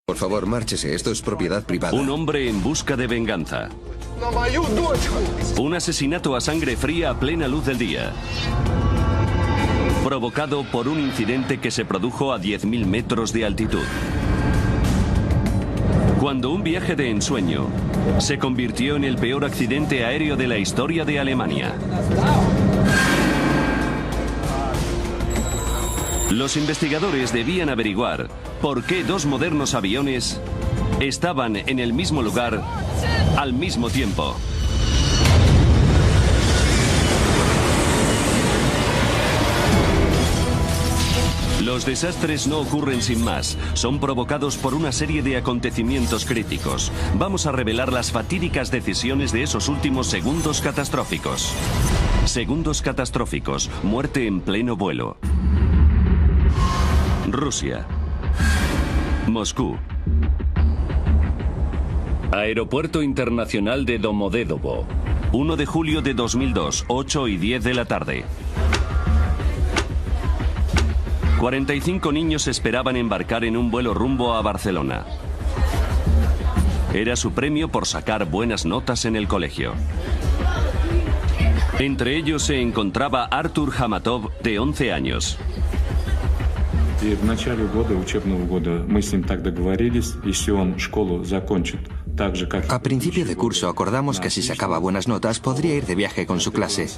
Por favor, márchese. Esto es propiedad privada. Un hombre en busca de venganza. Un asesinato a sangre fría a plena luz del día. Provocado por un incidente que se produjo a 10.000 metros de altitud. Cuando un viaje de ensueño se convirtió en el peor accidente aéreo de la historia de Alemania. Los investigadores debían averiguar por qué dos modernos aviones estaban en el mismo lugar al mismo tiempo. Los desastres no ocurren sin más, son provocados por una serie de acontecimientos críticos. Vamos a revelar las fatídicas decisiones de esos últimos segundos catastróficos. Segundos catastróficos, muerte en pleno vuelo. Rusia. Moscú. Aeropuerto Internacional de Domodedovo. 1 de julio de 2002, 8:10 de la tarde. 45 niños esperaban embarcar en un vuelo rumbo a Barcelona. Era su premio por sacar buenas notas en el colegio. Entre ellos se encontraba Artur Hamatov, de 11 años. A principio de curso acordamos que si sacaba buenas notas podría ir de viaje con su clase.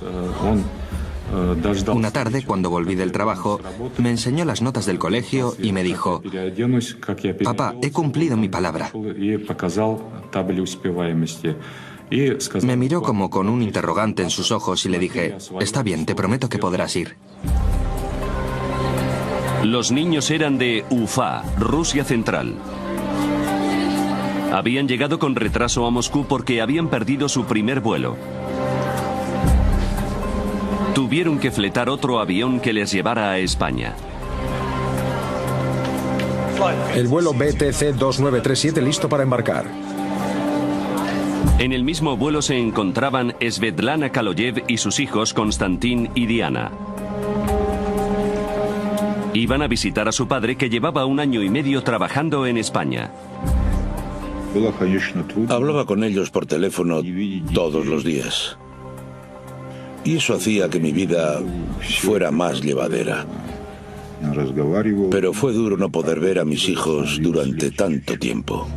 Una tarde, cuando volví del trabajo, me enseñó las notas del colegio y me dijo: «Papá, he cumplido mi palabra». Me miró como con un interrogante en sus ojos y le dije: «Está bien, te prometo que podrás ir». Los niños eran de Ufa, Rusia Central. Habían llegado con retraso a Moscú porque habían perdido su primer vuelo. Tuvieron que fletar otro avión que les llevara a España. El vuelo BTC 2937 listo para embarcar. En el mismo vuelo se encontraban Svetlana Kaloyev y sus hijos Konstantin y Diana. Iban a visitar a su padre, que llevaba 1 año y medio trabajando en España. Hablaba con ellos por teléfono todos los días. Y eso hacía que mi vida fuera más llevadera. Pero fue duro no poder ver a mis hijos durante tanto tiempo.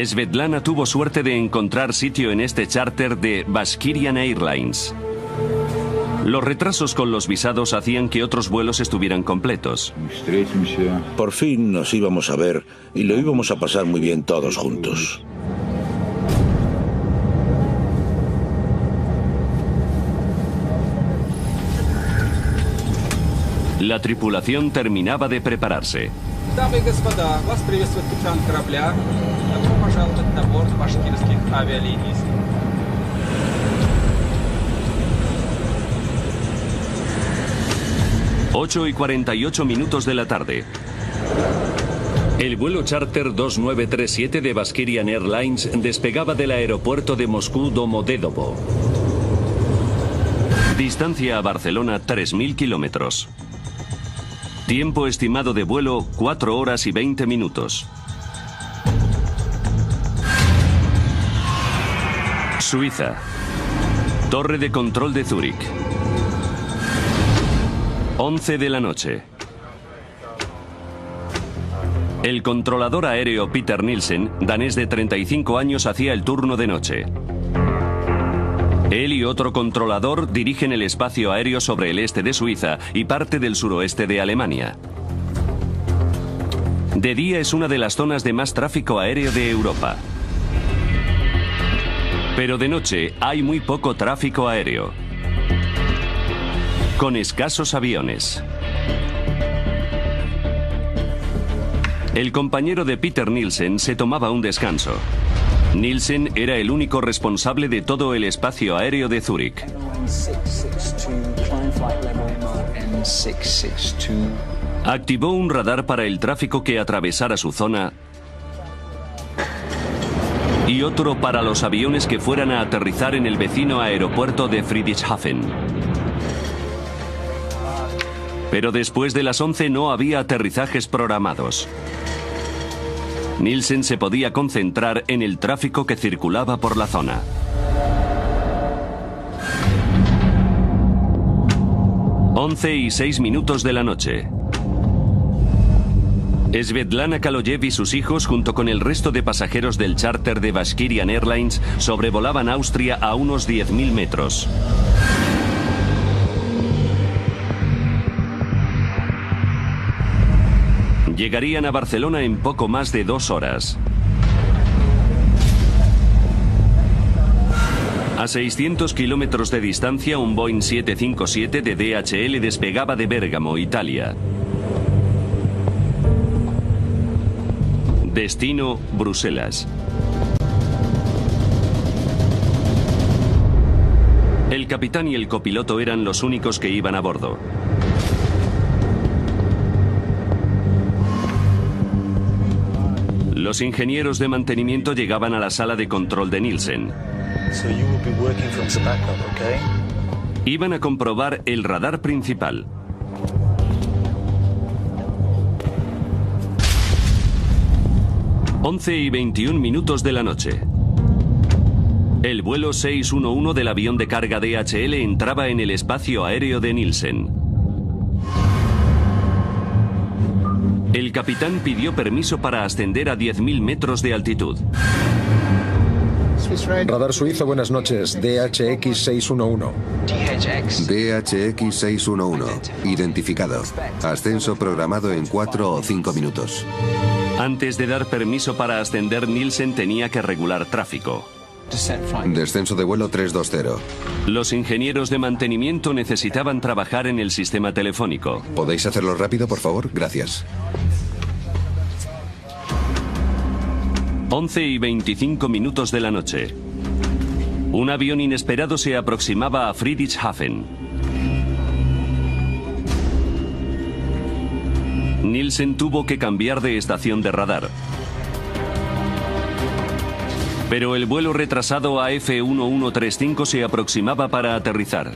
Svetlana tuvo suerte de encontrar sitio en este charter de Bashkirian Airlines. Los retrasos con los visados hacían que otros vuelos estuvieran completos. Por fin nos íbamos a ver y lo íbamos a pasar muy bien todos juntos. La tripulación terminaba de prepararse. Дамы и господа, вас приветствует капитан корабля. Добро пожаловать на борт башкирских авиалиний. Ocho y 48 minutos de la tarde. El vuelo charter 2937 de Bashkirian Airlines despegaba del aeropuerto de Moscú Domodedovo. Distancia a Barcelona 3.000 kilómetros. Tiempo estimado de vuelo 4 horas y 20 minutos. Suiza. Torre de control de Zúrich. 11 de la noche. El controlador aéreo Peter Nielsen, danés de 35 años, hacía el turno de noche. Él y otro controlador dirigen el espacio aéreo sobre el este de Suiza y parte del suroeste de Alemania. De día es una de las zonas de más tráfico aéreo de Europa. Pero de noche hay muy poco tráfico aéreo, con escasos aviones. El compañero de Peter Nielsen se tomaba un descanso. Nielsen era el único responsable de todo el espacio aéreo de Zúrich. Activó un radar para el tráfico que atravesara su zona y otro para los aviones que fueran a aterrizar en el vecino aeropuerto de Friedrichshafen. Pero después de las 11 no había aterrizajes programados. Nielsen se podía concentrar en el tráfico que circulaba por la zona. Once y 6 minutos de la noche. Svetlana Kaloyev y sus hijos, junto con el resto de pasajeros del charter de Bashkirian Airlines, sobrevolaban Austria a unos 10.000 metros. Llegarían a Barcelona en poco más de 2 horas. A 600 kilómetros de distancia, un Boeing 757 de DHL despegaba de Bérgamo, Italia. Destino, Bruselas. El capitán y el copiloto eran los únicos que iban a bordo. Los ingenieros de mantenimiento llegaban a la sala de control de Nielsen. Iban a comprobar el radar principal. Once y 21 minutos de la noche. El vuelo 611 del avión de carga DHL entraba en el espacio aéreo de Nielsen. El capitán pidió permiso para ascender a 10.000 metros de altitud. Radar suizo, buenas noches. DHX 611. DHX 611. Identificado. Ascenso programado en 4 o 5 minutos. Antes de dar permiso para ascender, Nielsen tenía que regular tráfico. Descenso de vuelo 320. Los ingenieros de mantenimiento necesitaban trabajar en el sistema telefónico. ¿Podéis hacerlo rápido, por favor? Gracias. 11 y 25 minutos de la noche. Un avión inesperado se aproximaba a Friedrichshafen. Nielsen tuvo que cambiar de estación de radar. Pero el vuelo retrasado AF1135 se aproximaba para aterrizar.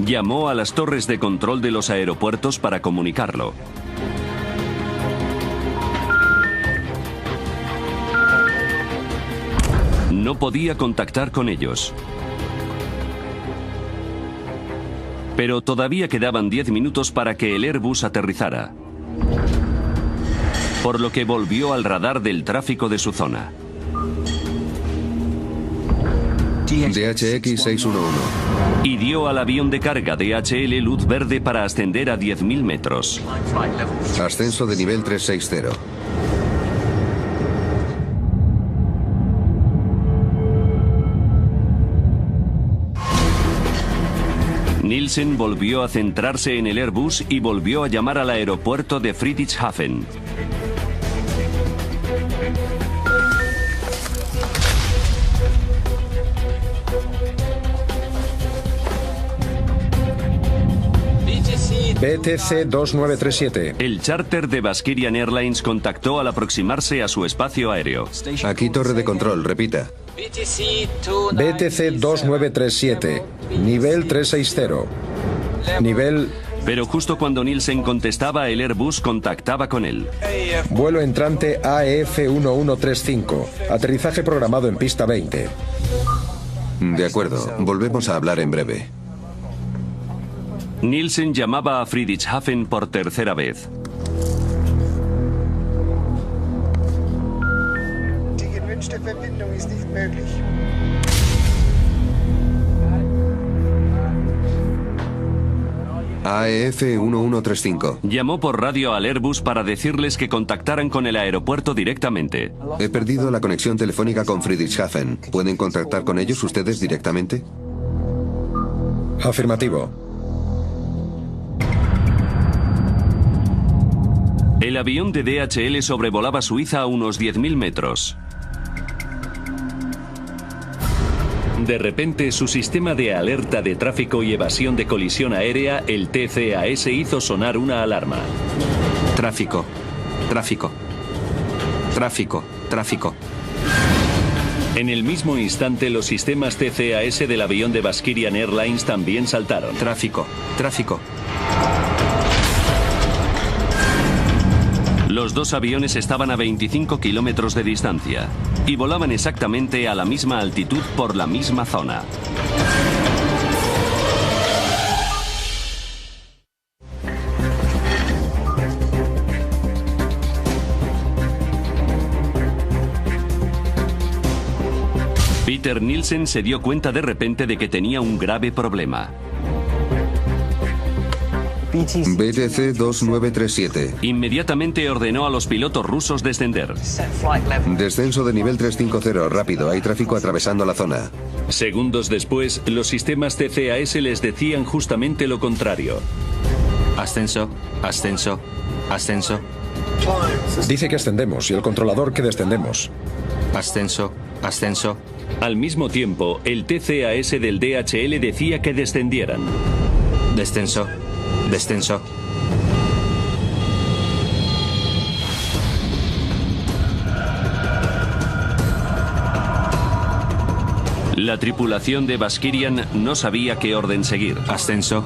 Llamó a las torres de control de los aeropuertos para comunicarlo. No podía contactar con ellos. Pero todavía quedaban 10 minutos para que el Airbus aterrizara. Por lo que volvió al radar del tráfico de su zona. DHX 611. Y dio al avión de carga DHL luz verde para ascender a 10.000 metros. Ascenso de nivel 360. Nielsen volvió a centrarse en el Airbus y volvió a llamar al aeropuerto de Friedrichshafen. BTC 2937. El charter de Bashkirian Airlines contactó al aproximarse a su espacio aéreo. Aquí torre de control, repita. BTC 2937. Nivel 360. Nivel... Pero justo cuando Nielsen contestaba, el Airbus contactaba con él. Vuelo entrante AF1135. Aterrizaje programado en pista 20. De acuerdo, volvemos a hablar en breve. Nielsen llamaba a Friedrichshafen por tercera vez. AF1135. Llamó por radio al Airbus para decirles que contactaran con el aeropuerto directamente. He perdido la conexión telefónica con Friedrichshafen. ¿Pueden contactar con ellos ustedes directamente? Afirmativo. El avión de DHL sobrevolaba Suiza a unos 10.000 metros. De repente, su sistema de alerta de tráfico y evasión de colisión aérea, el TCAS, hizo sonar una alarma. Tráfico. Tráfico. Tráfico. Tráfico. En el mismo instante, los sistemas TCAS del avión de Bashkirian Airlines también saltaron. Tráfico, tráfico. Los dos aviones estaban a 25 kilómetros de distancia y volaban exactamente a la misma altitud por la misma zona. Peter Nielsen se dio cuenta de repente de que tenía un grave problema. BTC 2937. Inmediatamente ordenó a los pilotos rusos descender. Descenso de nivel 350, rápido, hay tráfico atravesando la zona. Segundos después, los sistemas TCAS les decían justamente lo contrario. Ascenso, ascenso, ascenso. Dice que ascendemos y el controlador que descendemos. Ascenso, ascenso. Al mismo tiempo, el TCAS del DHL decía que descendieran. Descenso, descenso. La tripulación de Bashkirian no sabía qué orden seguir. Ascenso.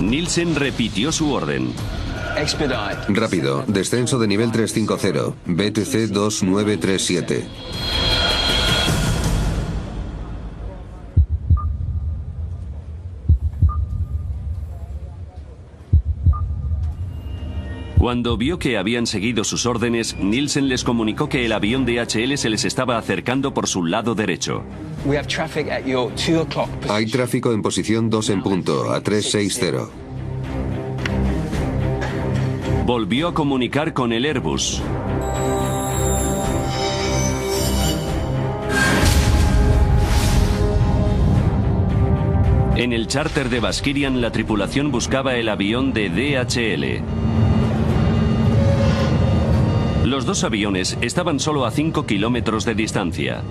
Nielsen repitió su orden. Rápido, descenso de nivel 350, BTC 2937. Cuando vio que habían seguido sus órdenes, Nielsen les comunicó que el avión DHL se les estaba acercando por su lado derecho. Hay tráfico en posición 2 en punto, a 360. Volvió a comunicar con el Airbus. En el charter de Bashkirian, la tripulación buscaba el avión de DHL. Los dos aviones estaban solo a 5 kilómetros de distancia.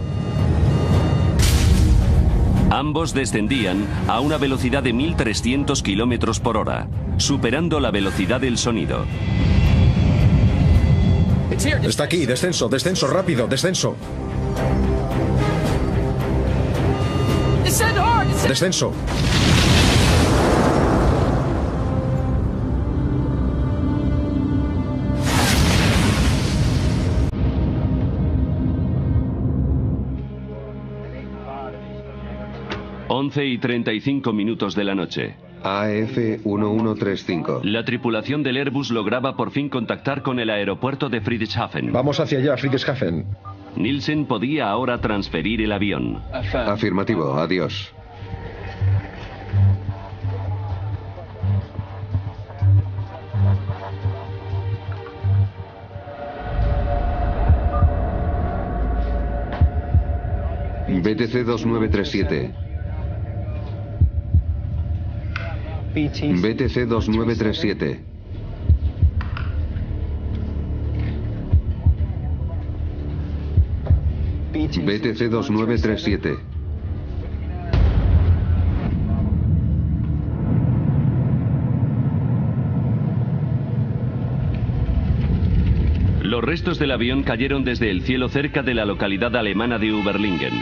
Ambos descendían a una velocidad de 1300 kilómetros por hora, superando la velocidad del sonido. Está aquí, descenso, descenso, rápido, descenso. Descenso. Y 35 minutos de la noche. AF 1135. La tripulación del Airbus lograba por fin contactar con el aeropuerto de Friedrichshafen. Vamos hacia allá, Friedrichshafen. Nielsen podía ahora transferir el avión. Afirmativo, adiós. BTC 2937. BTC 2937. BTC 2937. Los restos del avión cayeron desde el cielo cerca de la localidad alemana de Überlingen.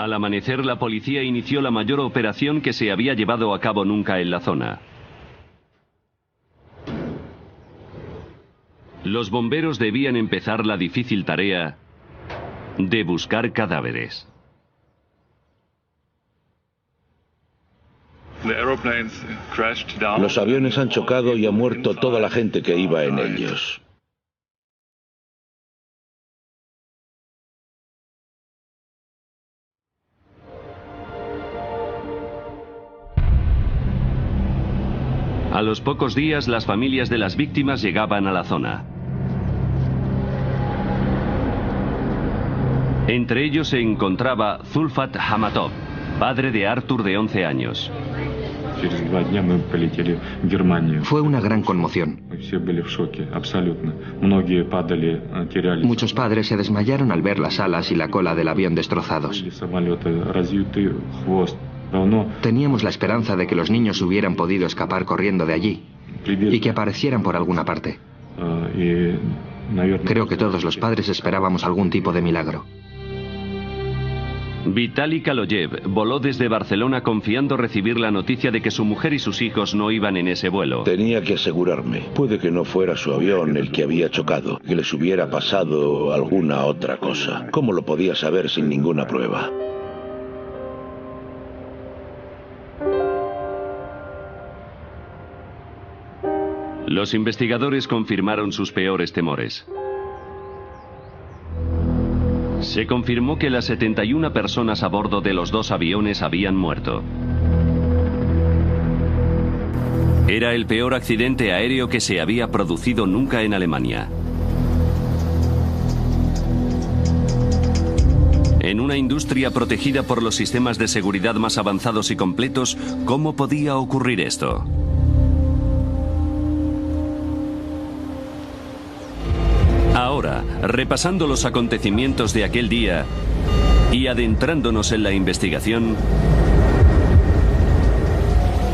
Al amanecer, la policía inició la mayor operación que se había llevado a cabo nunca en la zona. Los bomberos debían empezar la difícil tarea de buscar cadáveres. Los aviones han chocado y ha muerto toda la gente que iba en ellos. A los pocos días, las familias de las víctimas llegaban a la zona. Entre ellos se encontraba Zulfat Hamatov, padre de Artur de 11 años. Fue una gran conmoción. Muchos padres se desmayaron al ver las alas y la cola del avión destrozados. Teníamos la esperanza de que los niños hubieran podido escapar corriendo de allí y que aparecieran por alguna parte. Creo que todos los padres esperábamos algún tipo de milagro. Vitali Kaloyev voló desde Barcelona confiando recibir la noticia de que su mujer y sus hijos no iban en ese vuelo. Tenía que asegurarme. Puede que no fuera su avión el que había chocado, que les hubiera pasado alguna otra cosa. ¿Cómo lo podía saber sin ninguna prueba? Los investigadores confirmaron sus peores temores. Se confirmó que las 71 personas a bordo de los dos aviones habían muerto. Era el peor accidente aéreo que se había producido nunca en Alemania. En una industria protegida por los sistemas de seguridad más avanzados y completos, ¿cómo podía ocurrir esto? Ahora, repasando los acontecimientos de aquel día y adentrándonos en la investigación,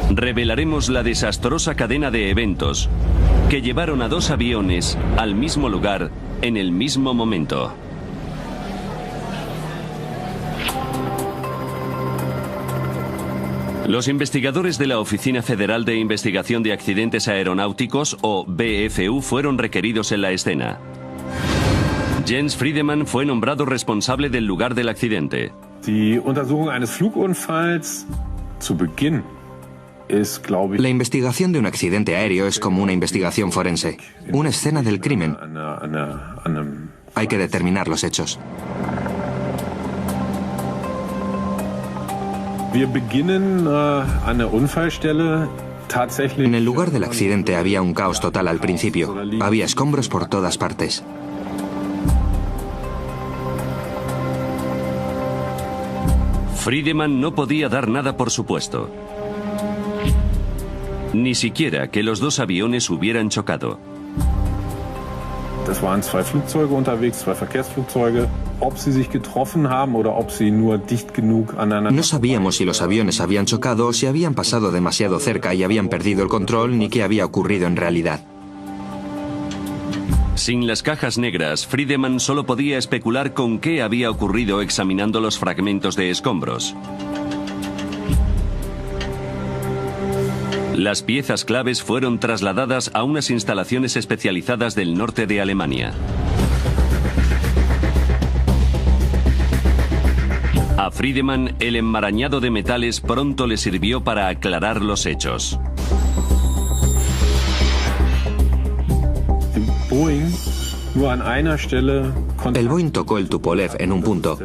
revelaremos la desastrosa cadena de eventos que llevaron a dos aviones al mismo lugar en el mismo momento. Los investigadores de la Oficina Federal de Investigación de Accidentes Aeronáuticos, o BFU, fueron requeridos en la escena. Jens Friedemann fue nombrado responsable del lugar del accidente. La investigación de un accidente aéreo es como una investigación forense, una escena del crimen. Hay que determinar los hechos. En el lugar del accidente había un caos total al principio. Había escombros por todas partes. Friedemann no podía dar nada por supuesto. Ni siquiera que los dos aviones hubieran chocado. No sabíamos si los aviones habían chocado o si habían pasado demasiado cerca y habían perdido el control, ni qué había ocurrido en realidad. Sin las cajas negras, Friedemann solo podía especular con qué había ocurrido examinando los fragmentos de escombros. Las piezas claves fueron trasladadas a unas instalaciones especializadas del norte de Alemania. A Friedemann, el enmarañado de metales pronto le sirvió para aclarar los hechos. El Boeing tocó el Tupolev en un punto.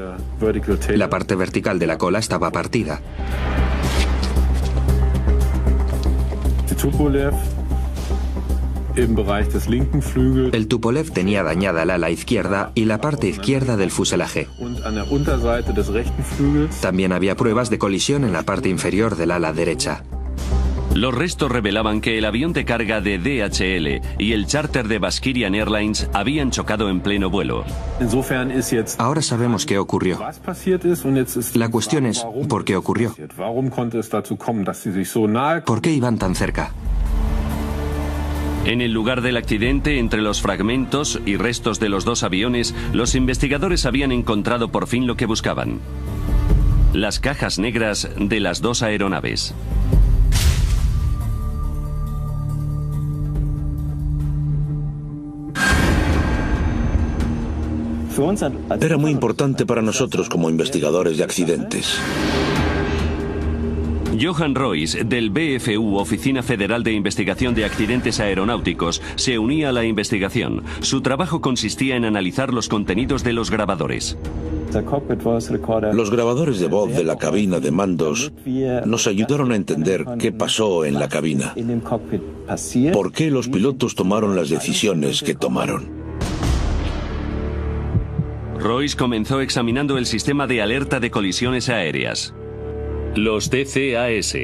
La parte vertical de la cola estaba partida. El Tupolev tenía dañada el ala izquierda y la parte izquierda del fuselaje. También había pruebas de colisión en la parte inferior del ala derecha. Los restos revelaban que el avión de carga de DHL y el charter de Baskirian Airlines habían chocado en pleno vuelo. Ahora sabemos qué ocurrió. La cuestión es, ¿por qué ocurrió? ¿Por qué iban tan cerca? En el lugar del accidente, entre los fragmentos y restos de los dos aviones, los investigadores habían encontrado por fin lo que buscaban: las cajas negras de las dos aeronaves. Era muy importante para nosotros como investigadores de accidentes. Johan Royce, del BFU, Oficina Federal de Investigación de Accidentes Aeronáuticos, se unía a la investigación. Su trabajo consistía en analizar los contenidos de los grabadores. Los grabadores de voz de la cabina de mandos nos ayudaron a entender qué pasó en la cabina, por qué los pilotos tomaron las decisiones que tomaron. Royce comenzó examinando el sistema de alerta de colisiones aéreas, los TCAS.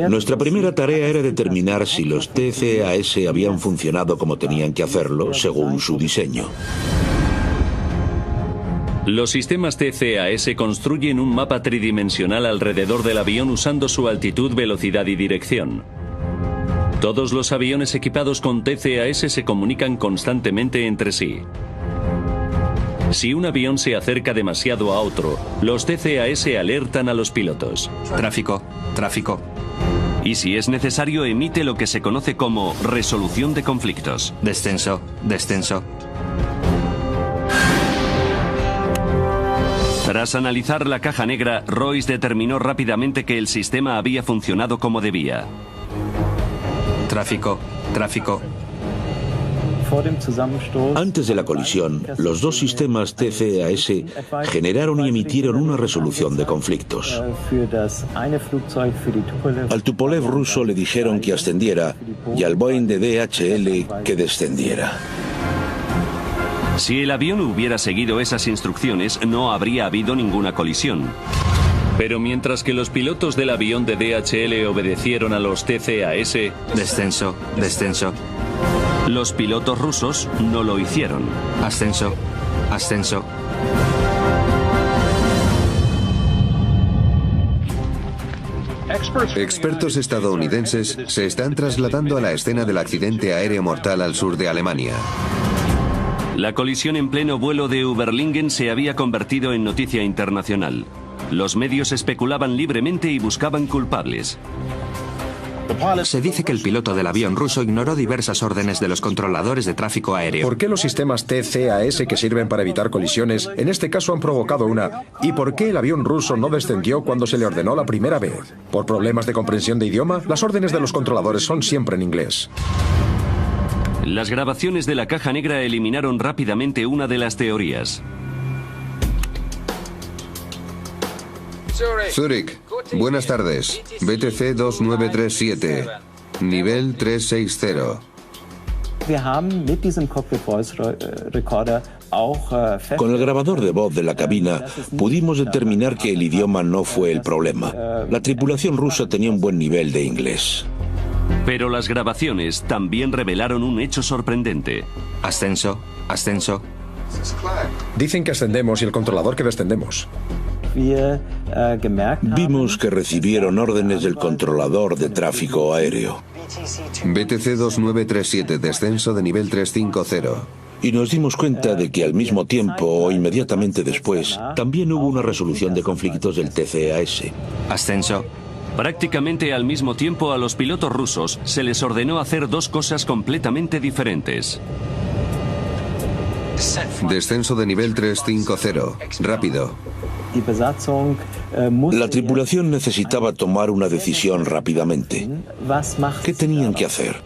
Nuestra primera tarea era determinar si los TCAS habían funcionado como tenían que hacerlo, según su diseño. Los sistemas TCAS construyen un mapa tridimensional alrededor del avión usando su altitud, velocidad y dirección. Todos los aviones equipados con TCAS se comunican constantemente entre sí. Si un avión se acerca demasiado a otro, los TCAS alertan a los pilotos. Tráfico, tráfico. Y si es necesario, emite lo que se conoce como resolución de conflictos. Descenso, descenso. Tras analizar la caja negra, Royce determinó rápidamente que el sistema había funcionado como debía. Tráfico, tráfico. Antes de la colisión, los dos sistemas TCAS generaron y emitieron una resolución de conflictos. Al Tupolev ruso le dijeron que ascendiera y al Boeing de DHL que descendiera. Si el avión hubiera seguido esas instrucciones, no habría habido ninguna colisión. Pero mientras que los pilotos del avión de DHL obedecieron a los TCAS, Descenso, descenso. los pilotos rusos no lo hicieron. Ascenso, ascenso. Expertos estadounidenses se están trasladando a la escena del accidente aéreo mortal al sur de Alemania. La colisión en pleno vuelo de Überlingen se había convertido en noticia internacional. Los medios especulaban libremente y buscaban culpables. Se dice que el piloto del avión ruso ignoró diversas órdenes de los controladores de tráfico aéreo. ¿Por qué los sistemas TCAS que sirven para evitar colisiones en este caso han provocado una? ¿Y por qué el avión ruso no descendió cuando se le ordenó la primera vez? ¿Por problemas de comprensión de idioma? Las órdenes de los controladores son siempre en inglés. Las grabaciones de la caja negra eliminaron rápidamente una de las teorías. Zurich, buenas tardes. BTC 2937, nivel 360. Con el grabador de voz de la cabina pudimos determinar que el idioma no fue el problema. La tripulación rusa tenía un buen nivel de inglés. Pero las grabaciones también revelaron un hecho sorprendente. Ascenso, ascenso. Dicen que ascendemos y el controlador que descendemos. Vimos que recibieron órdenes del controlador de tráfico aéreo. BTC 2937, descenso de nivel 350. Y nos dimos cuenta de que al mismo tiempo o inmediatamente después también hubo una resolución de conflictos del TCAS. Ascenso. Prácticamente al mismo tiempo a los pilotos rusos se les ordenó hacer dos cosas completamente diferentes. Descenso de nivel 350, rápido. La tripulación necesitaba tomar una decisión rápidamente. ¿Qué tenían que hacer?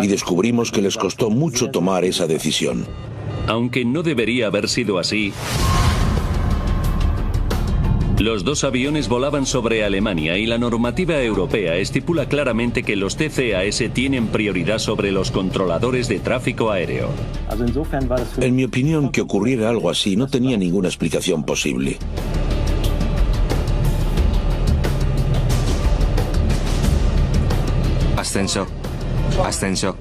Y descubrimos que les costó mucho tomar esa decisión. Aunque no debería haber sido así, los dos aviones volaban sobre Alemania y la normativa europea estipula claramente que los TCAS tienen prioridad sobre los controladores de tráfico aéreo. En mi opinión, que ocurriera algo así no tenía ninguna explicación posible. Ascenso, ascenso.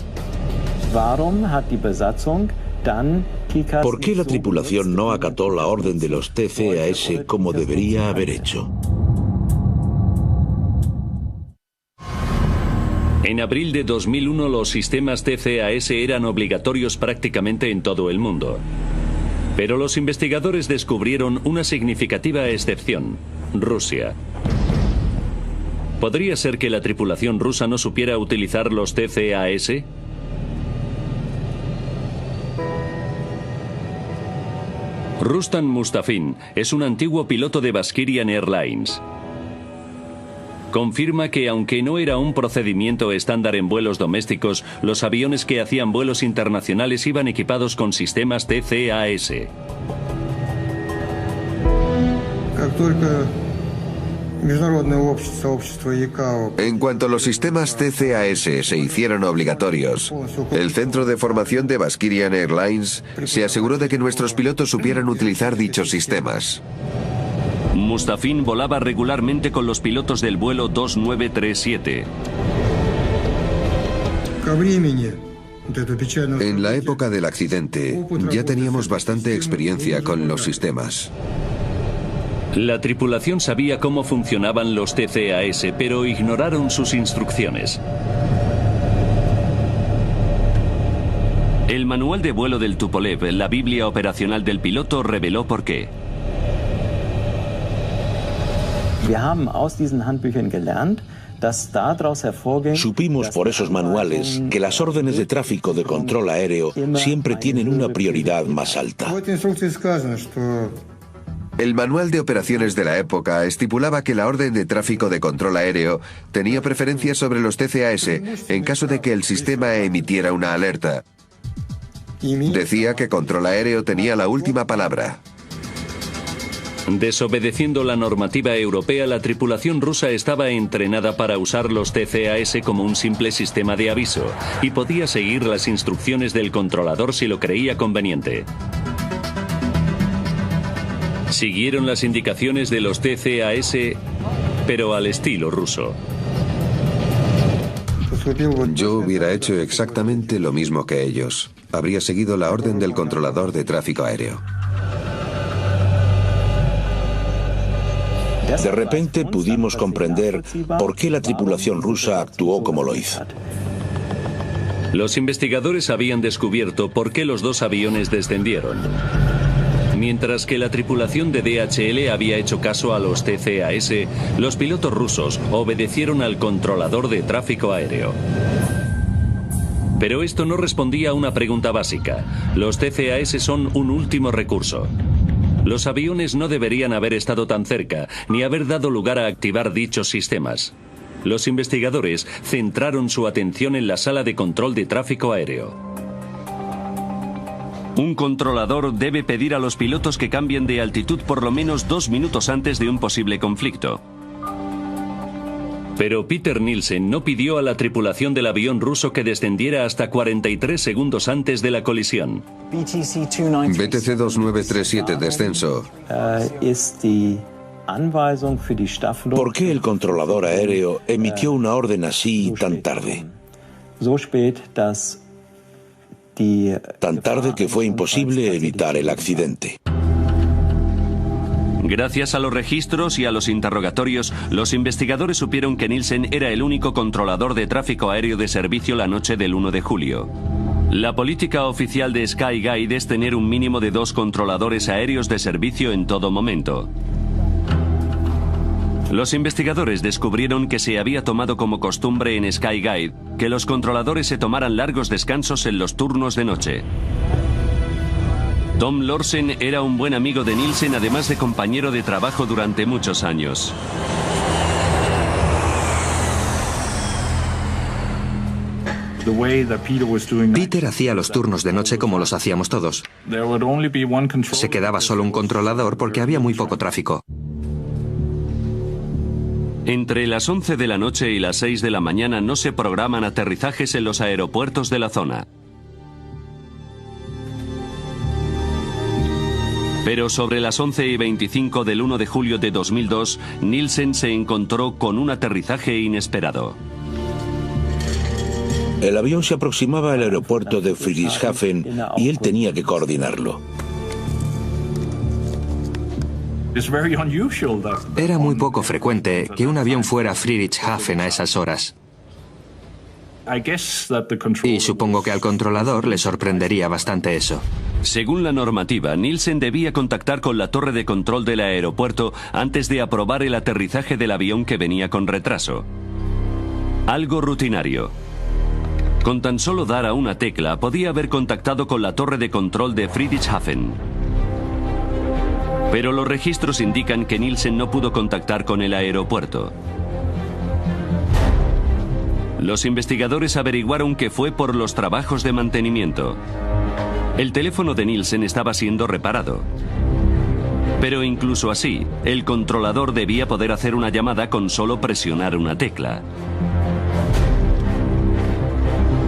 ¿Por qué la tripulación no acató la orden de los TCAS como debería haber hecho? En abril de 2001 los sistemas TCAS eran obligatorios prácticamente en todo el mundo. Pero los investigadores descubrieron una significativa excepción: Rusia. ¿Podría ser que la tripulación rusa no supiera utilizar los TCAS? Rustam Mustafin es un antiguo piloto de Baskirian Airlines. Confirma que aunque no era un procedimiento estándar en vuelos domésticos, los aviones que hacían vuelos internacionales iban equipados con sistemas TCAS. En cuanto los sistemas TCAS se hicieron obligatorios, el Centro de Formación de Baskirian Airlines se aseguró de que nuestros pilotos supieran utilizar dichos sistemas. Mustafin volaba regularmente con los pilotos del vuelo 2937. En la época del accidente, ya teníamos bastante experiencia con los sistemas. La tripulación sabía cómo funcionaban los TCAS, pero ignoraron sus instrucciones. El manual de vuelo del Tupolev, la Biblia operacional del piloto, reveló por qué. Supimos por esos manuales que las órdenes de tráfico de control aéreo siempre tienen una prioridad más alta. El manual de operaciones de la época estipulaba que la orden de tráfico de control aéreo tenía preferencia sobre los TCAS en caso de que el sistema emitiera una alerta. Decía que control aéreo tenía la última palabra. Desobedeciendo la normativa europea, la tripulación rusa estaba entrenada para usar los TCAS como un simple sistema de aviso y podía seguir las instrucciones del controlador si lo creía conveniente. Siguieron las indicaciones de los TCAS, pero al estilo ruso. Yo hubiera hecho exactamente lo mismo que ellos. Habría seguido la orden del controlador de tráfico aéreo. De repente pudimos comprender por qué la tripulación rusa actuó como lo hizo. Los investigadores habían descubierto por qué los dos aviones descendieron. Mientras que la tripulación de DHL había hecho caso a los TCAS, los pilotos rusos obedecieron al controlador de tráfico aéreo. Pero esto no respondía a una pregunta básica. Los TCAS son un último recurso. Los aviones no deberían haber estado tan cerca, ni haber dado lugar a activar dichos sistemas. Los investigadores centraron su atención en la sala de control de tráfico aéreo. Un controlador debe pedir a los pilotos que cambien de altitud por lo menos 2 minutos antes de un posible conflicto. Pero Peter Nielsen no pidió a la tripulación del avión ruso que descendiera hasta 43 segundos antes de la colisión. BTC 2937 descenso. ¿Por qué el controlador aéreo emitió una orden así tan tarde? Tan tarde que fue imposible evitar el accidente. Gracias a los registros y a los interrogatorios, los investigadores supieron que Nielsen era el único controlador de tráfico aéreo de servicio la noche del 1 de julio. La política oficial de Skyguide es tener un mínimo de 2 controladores aéreos de servicio en todo momento. Los investigadores descubrieron que se había tomado como costumbre en Skyguide que los controladores se tomaran largos descansos en los turnos de noche. Tom Lorsen era un buen amigo de Nielsen, además de compañero de trabajo durante muchos años. Peter hacía los turnos de noche como los hacíamos todos. Se quedaba solo un controlador porque había muy poco tráfico. Entre las 11 de la noche y las 6 de la mañana no se programan aterrizajes en los aeropuertos de la zona. Pero sobre las 11:25 del 1 de julio de 2002, Nielsen se encontró con un aterrizaje inesperado. El avión se aproximaba al aeropuerto de Friedrichshafen y él tenía que coordinarlo. Era muy poco frecuente que un avión fuera a Friedrichshafen a esas horas. Y supongo que al controlador le sorprendería bastante eso. Según la normativa, Nielsen debía contactar con la torre de control del aeropuerto antes de aprobar el aterrizaje del avión que venía con retraso. Algo rutinario. Con tan solo dar a una tecla, podía haber contactado con la torre de control de Friedrichshafen. Pero los registros indican que Nielsen no pudo contactar con el aeropuerto. Los investigadores averiguaron que fue por los trabajos de mantenimiento. El teléfono de Nielsen estaba siendo reparado. Pero incluso así, el controlador debía poder hacer una llamada con solo presionar una tecla.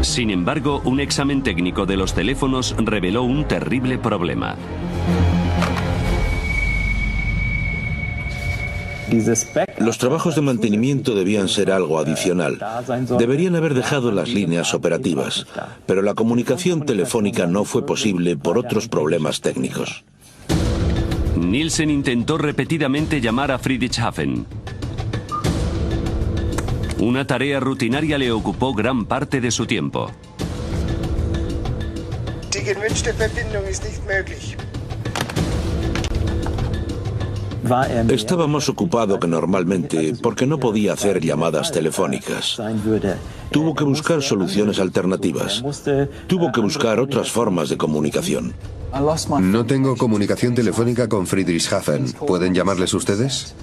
Sin embargo, un examen técnico de los teléfonos reveló un terrible problema. Los trabajos de mantenimiento debían ser algo adicional. Deberían haber dejado las líneas operativas, pero la comunicación telefónica no fue posible por otros problemas técnicos. Nielsen intentó repetidamente llamar a Friedrichshafen. Una tarea rutinaria le ocupó gran parte de su tiempo. Die gewünschte Verbindung ist nicht möglich. Estaba más ocupado que normalmente porque no podía hacer llamadas telefónicas. Tuvo que buscar soluciones alternativas. Tuvo que buscar otras formas de comunicación. No tengo comunicación telefónica con Friedrichshafen. ¿Pueden llamarles ustedes?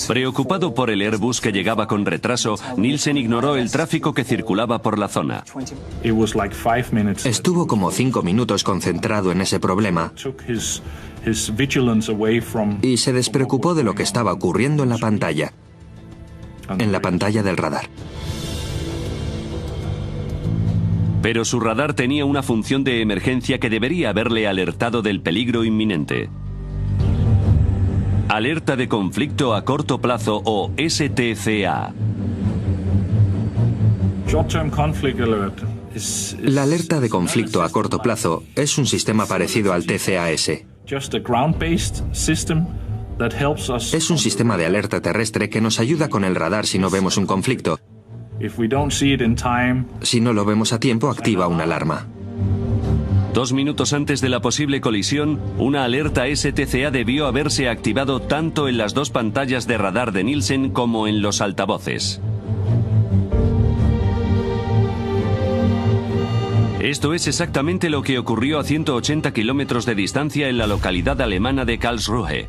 Preocupado por el Airbus que llegaba con retraso, Nielsen ignoró el tráfico que circulaba por la zona. Estuvo como 5 minutos concentrado en ese problema y se despreocupó de lo que estaba ocurriendo en la pantalla del radar. Pero su radar tenía una función de emergencia que debería haberle alertado del peligro inminente. Alerta de conflicto a corto plazo o STCA. La alerta de conflicto a corto plazo es un sistema parecido al TCAS. Es un sistema de alerta terrestre que nos ayuda con el radar si no vemos un conflicto. Si no lo vemos a tiempo, activa una alarma. 2 minutos antes de la posible colisión, una alerta STCA debió haberse activado tanto en las 2 pantallas de radar de Nielsen como en los altavoces. Esto es exactamente lo que ocurrió a 180 kilómetros de distancia en la localidad alemana de Karlsruhe.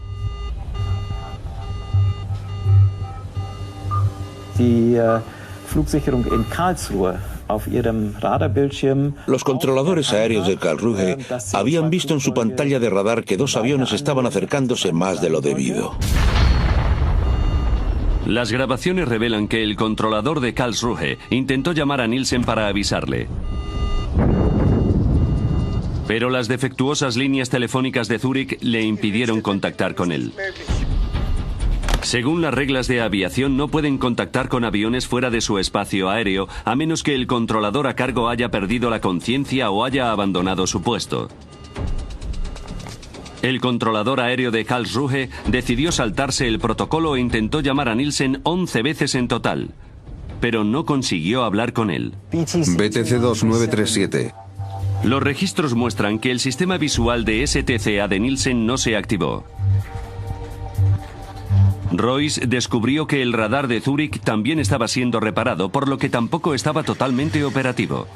Flugsicherung in Karlsruhe. Los controladores aéreos de Karlsruhe habían visto en su pantalla de radar que 2 aviones estaban acercándose más de lo debido. Las grabaciones revelan que el controlador de Karlsruhe intentó llamar a Nielsen para avisarle. Pero las defectuosas líneas telefónicas de Zúrich le impidieron contactar con él. Según las reglas de aviación, no pueden contactar con aviones fuera de su espacio aéreo, a menos que el controlador a cargo haya perdido la conciencia o haya abandonado su puesto. El controlador aéreo de Karlsruhe decidió saltarse el protocolo e intentó llamar a Nielsen 11 veces en total, pero no consiguió hablar con él. BTC 2937. Los registros muestran que el sistema visual de STCA de Nielsen no se activó. Royce descubrió que el radar de Zúrich también estaba siendo reparado, por lo que tampoco estaba totalmente operativo.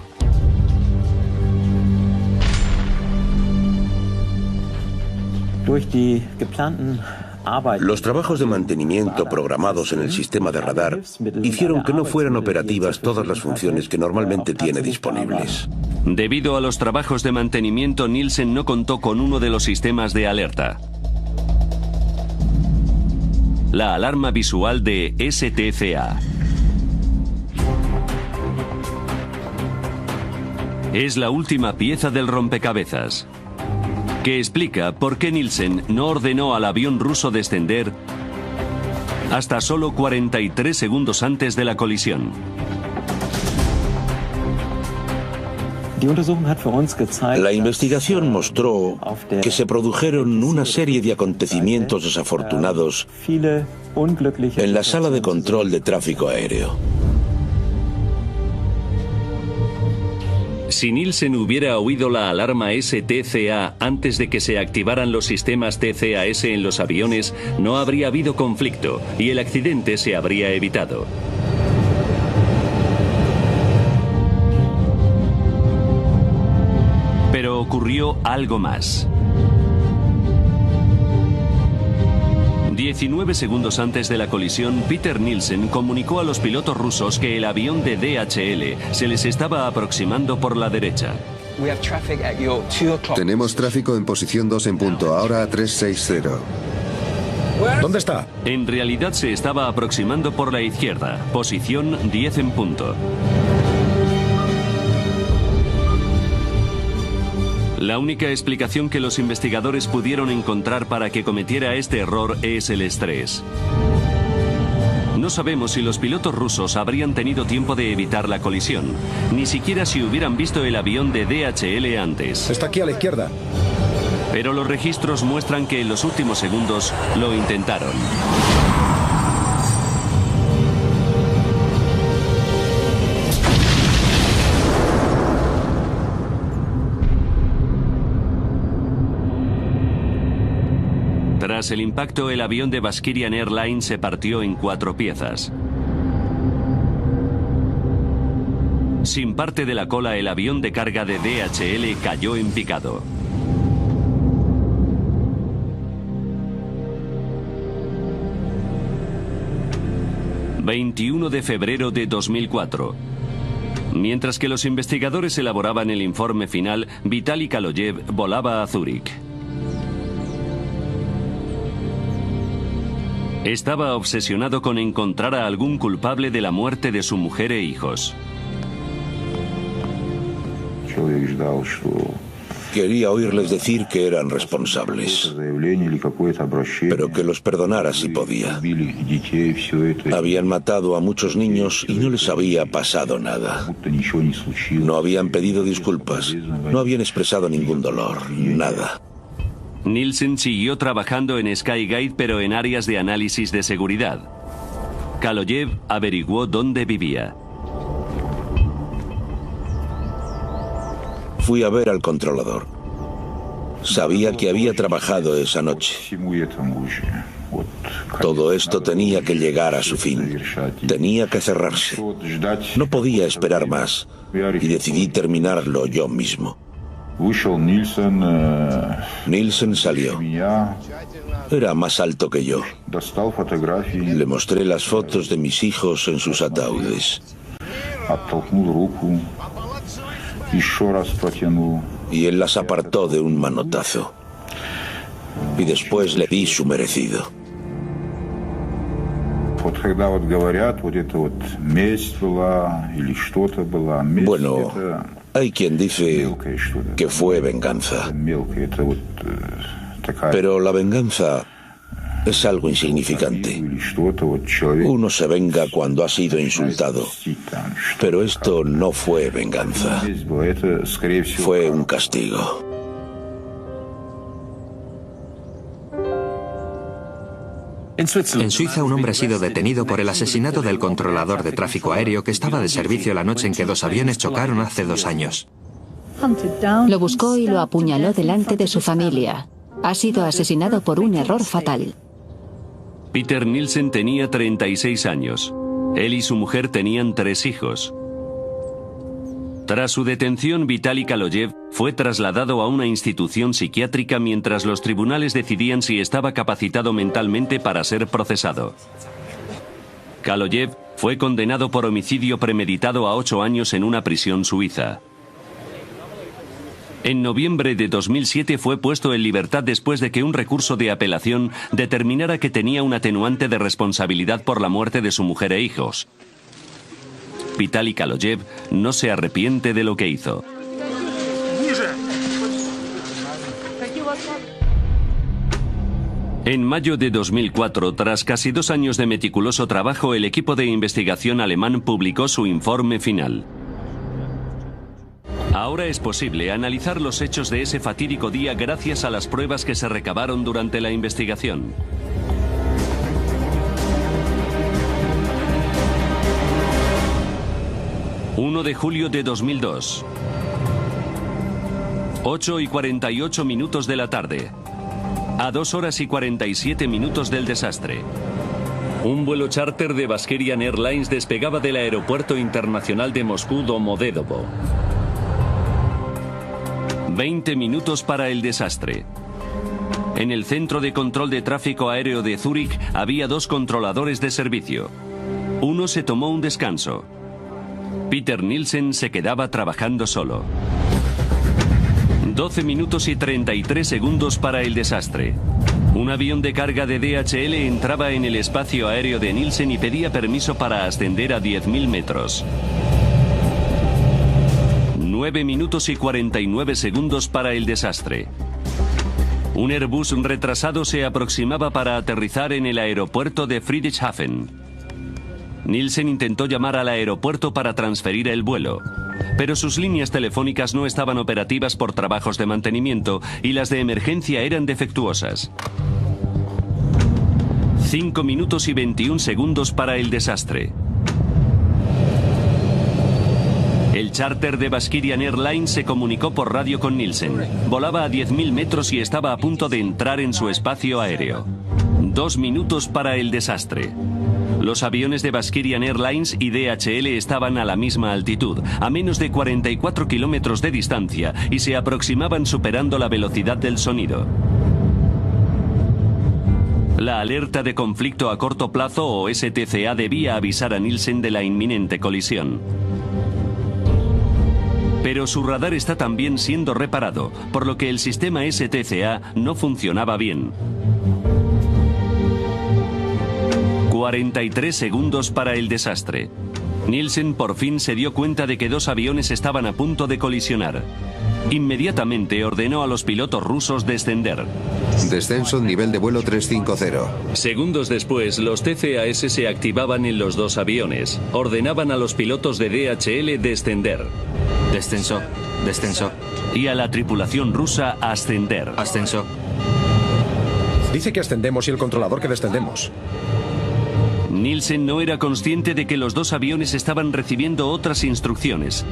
Los trabajos de mantenimiento programados en el sistema de radar hicieron que no fueran operativas todas las funciones que normalmente tiene disponibles. Debido a los trabajos de mantenimiento, Nielsen no contó con uno de los sistemas de alerta. La alarma visual de STCA. Es la última pieza del rompecabezas, que explica por qué Nielsen no ordenó al avión ruso descender hasta solo 43 segundos antes de la colisión. La investigación mostró que se produjeron una serie de acontecimientos desafortunados en la sala de control de tráfico aéreo. Si Nielsen hubiera oído la alarma STCA antes de que se activaran los sistemas TCAS en los aviones, no habría habido conflicto y el accidente se habría evitado. Pero ocurrió algo más. 19 segundos antes de la colisión, Peter Nielsen comunicó a los pilotos rusos que el avión de DHL se les estaba aproximando por la derecha. Tenemos tráfico en posición 2 en punto, ahora a 360. ¿Dónde está? En realidad se estaba aproximando por la izquierda, posición 10 en punto. La única explicación que los investigadores pudieron encontrar para que cometiera este error es el estrés. No sabemos si los pilotos rusos habrían tenido tiempo de evitar la colisión, ni siquiera si hubieran visto el avión de DHL antes. Está aquí a la izquierda. Pero los registros muestran que en los últimos segundos lo intentaron. Tras el impacto, el avión de Bashkirian Airlines se partió en 4 piezas. Sin parte de la cola, el avión de carga de DHL cayó en picado. ...21 de febrero de 2004... Mientras que los investigadores elaboraban el informe final, Vitaly Kaloyev volaba a Zúrich. Estaba obsesionado con encontrar a algún culpable de la muerte de su mujer e hijos. Quería oírles decir que eran responsables, pero que los perdonara si podía. Habían matado a muchos niños y no les había pasado nada. No habían pedido disculpas, no habían expresado ningún dolor, nada. Nielsen siguió trabajando en Skygate, pero en áreas de análisis de seguridad. Kaloyev averiguó dónde vivía. Fui a ver al controlador. Sabía que había trabajado esa noche. Todo esto tenía que llegar a su fin. Tenía que cerrarse. No podía esperar más y decidí terminarlo yo mismo. Nielsen salió. Era más alto que yo. Le mostré las fotos de mis hijos en sus ataúdes. Y él las apartó de un manotazo. Y después le di su merecido. Bueno, hay quien dice que fue venganza. Pero la venganza es algo insignificante. Uno se venga cuando ha sido insultado. Pero esto no fue venganza. Fue un castigo. En Suiza, un hombre ha sido detenido por el asesinato del controlador de tráfico aéreo que estaba de servicio la noche en que 2 aviones chocaron hace 2 años. Lo buscó y lo apuñaló delante de su familia. Ha sido asesinado por un error fatal. Peter Nielsen tenía 36 años. Él y su mujer tenían 3 hijos. Tras su detención, Vitaly Kaloyev fue trasladado a una institución psiquiátrica mientras los tribunales decidían si estaba capacitado mentalmente para ser procesado. Kaloyev fue condenado por homicidio premeditado a 8 años en una prisión suiza. En noviembre de 2007 fue puesto en libertad después de que un recurso de apelación determinara que tenía un atenuante de responsabilidad por la muerte de su mujer e hijos. Vitaly Kaloyev no se arrepiente de lo que hizo. En mayo de 2004, tras casi 2 años de meticuloso trabajo, el equipo de investigación alemán publicó su informe final. Ahora es posible analizar los hechos de ese fatídico día gracias a las pruebas que se recabaron durante la investigación. ...1 de julio de 2002... ...8:48 de la tarde... ...a 2:47 del desastre... Un vuelo charter de Bashkirian Airlines despegaba del aeropuerto internacional de Moscú Domodedovo. 20 minutos para el desastre. En el centro de control de tráfico aéreo de Zúrich había 2 controladores de servicio. Uno se tomó un descanso. Peter Nielsen se quedaba trabajando solo. 12 minutos y 33 segundos para el desastre. Un avión de carga de DHL entraba en el espacio aéreo de Nielsen y pedía permiso para ascender a 10.000 metros. 9 minutos y 49 segundos para el desastre. Un Airbus retrasado se aproximaba para aterrizar en el aeropuerto de Friedrichshafen. Nielsen intentó llamar al aeropuerto para transferir el vuelo, pero sus líneas telefónicas no estaban operativas por trabajos de mantenimiento y las de emergencia eran defectuosas. 5 minutos y 21 segundos para el desastre. El charter de Baskirian Airlines se comunicó por radio con Nielsen. Volaba a 10.000 metros y estaba a punto de entrar en su espacio aéreo. 2 minutos para el desastre. Los aviones de Baskirian Airlines y DHL estaban a la misma altitud, a menos de 44 kilómetros de distancia, y se aproximaban superando la velocidad del sonido. La alerta de conflicto a corto plazo o STCA debía avisar a Nielsen de la inminente colisión. Pero su radar está también siendo reparado, por lo que el sistema STCA no funcionaba bien. 43 segundos para el desastre. Nielsen por fin se dio cuenta de que 2 aviones estaban a punto de colisionar. Inmediatamente ordenó a los pilotos rusos descender. Descenso, nivel de vuelo 350. Segundos después, los TCAS se activaban en los 2 aviones. Ordenaban a los pilotos de DHL descender. Descenso, descenso. Y a la tripulación rusa ascender. Ascenso. Dice que ascendemos y el controlador que descendemos. Nielsen no era consciente de que los 2 aviones estaban recibiendo otras instrucciones.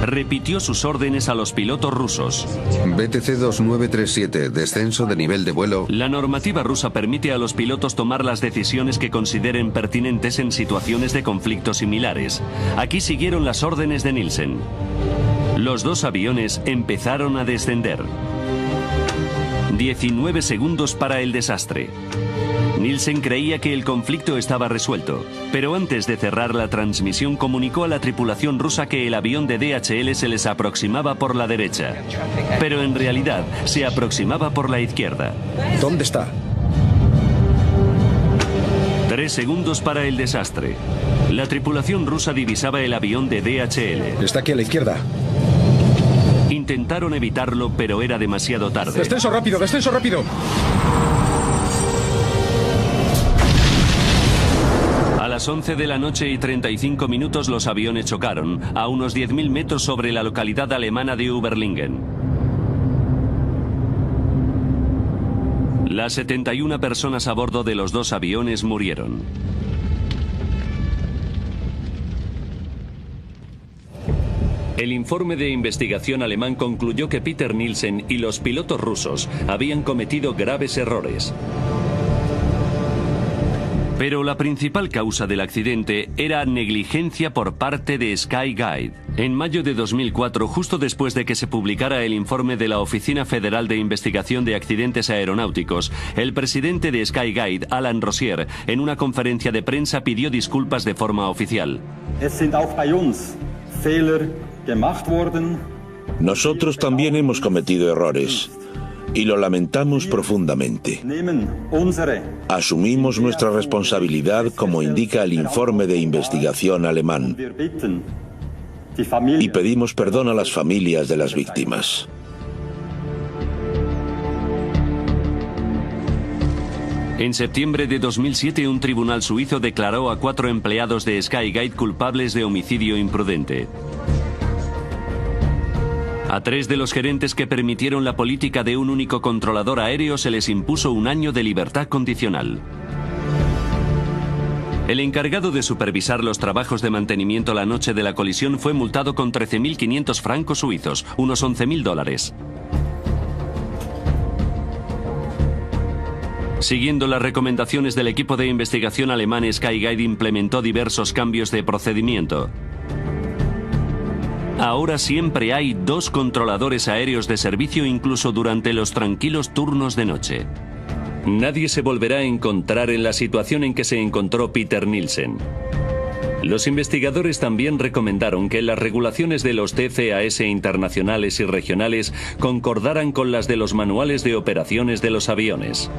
Repitió sus órdenes a los pilotos rusos. BTC 2937, descenso de nivel de vuelo. La normativa rusa permite a los pilotos tomar las decisiones que consideren pertinentes en situaciones de conflicto similares. Aquí siguieron las órdenes de Nielsen. Los 2 aviones empezaron a descender. 19 segundos para el desastre. Nielsen creía que el conflicto estaba resuelto, pero antes de cerrar la transmisión comunicó a la tripulación rusa que el avión de DHL se les aproximaba por la derecha, pero en realidad se aproximaba por la izquierda. ¿Dónde está? 3 segundos para el desastre. La tripulación rusa divisaba el avión de DHL. Está aquí a la izquierda. Intentaron evitarlo, pero era demasiado tarde. ¡Descenso rápido, descenso rápido! A las 11 de la noche y 35 minutos los aviones chocaron, a unos 10.000 metros sobre la localidad alemana de Überlingen. Las 71 personas a bordo de los 2 aviones murieron. El informe de investigación alemán concluyó que Peter Nielsen y los pilotos rusos habían cometido graves errores. Pero la principal causa del accidente era negligencia por parte de Skyguide. En mayo de 2004, justo después de que se publicara el informe de la Oficina Federal de Investigación de Accidentes Aeronáuticos, el presidente de Skyguide, Alan Rosier, en una conferencia de prensa pidió disculpas de forma oficial. Nosotros también hemos cometido errores. Y lo lamentamos profundamente. Asumimos nuestra responsabilidad como indica el informe de investigación alemán. Y pedimos perdón a las familias de las víctimas. En septiembre de 2007, un tribunal suizo declaró a 4 empleados de Skyguide culpables de homicidio imprudente. A 3 de los gerentes que permitieron la política de un único controlador aéreo se les impuso 1 año de libertad condicional. El encargado de supervisar los trabajos de mantenimiento la noche de la colisión fue multado con 13.500 francos suizos, unos $11.000. Siguiendo las recomendaciones del equipo de investigación alemán, Skyguide implementó diversos cambios de procedimiento. Ahora siempre hay 2 controladores aéreos de servicio incluso durante los tranquilos turnos de noche. Nadie se volverá a encontrar en la situación en que se encontró Peter Nielsen. Los investigadores también recomendaron que las regulaciones de los TCAS internacionales y regionales concordaran con las de los manuales de operaciones de los aviones.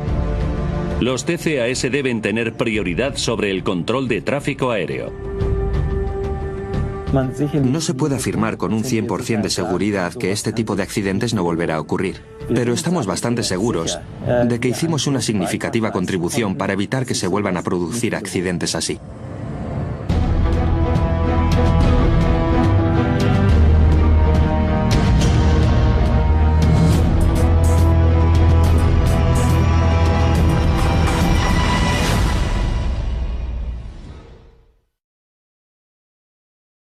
Los TCAS deben tener prioridad sobre el control de tráfico aéreo. No se puede afirmar con un 100% de seguridad que este tipo de accidentes no volverá a ocurrir, pero estamos bastante seguros de que hicimos una significativa contribución para evitar que se vuelvan a producir accidentes así.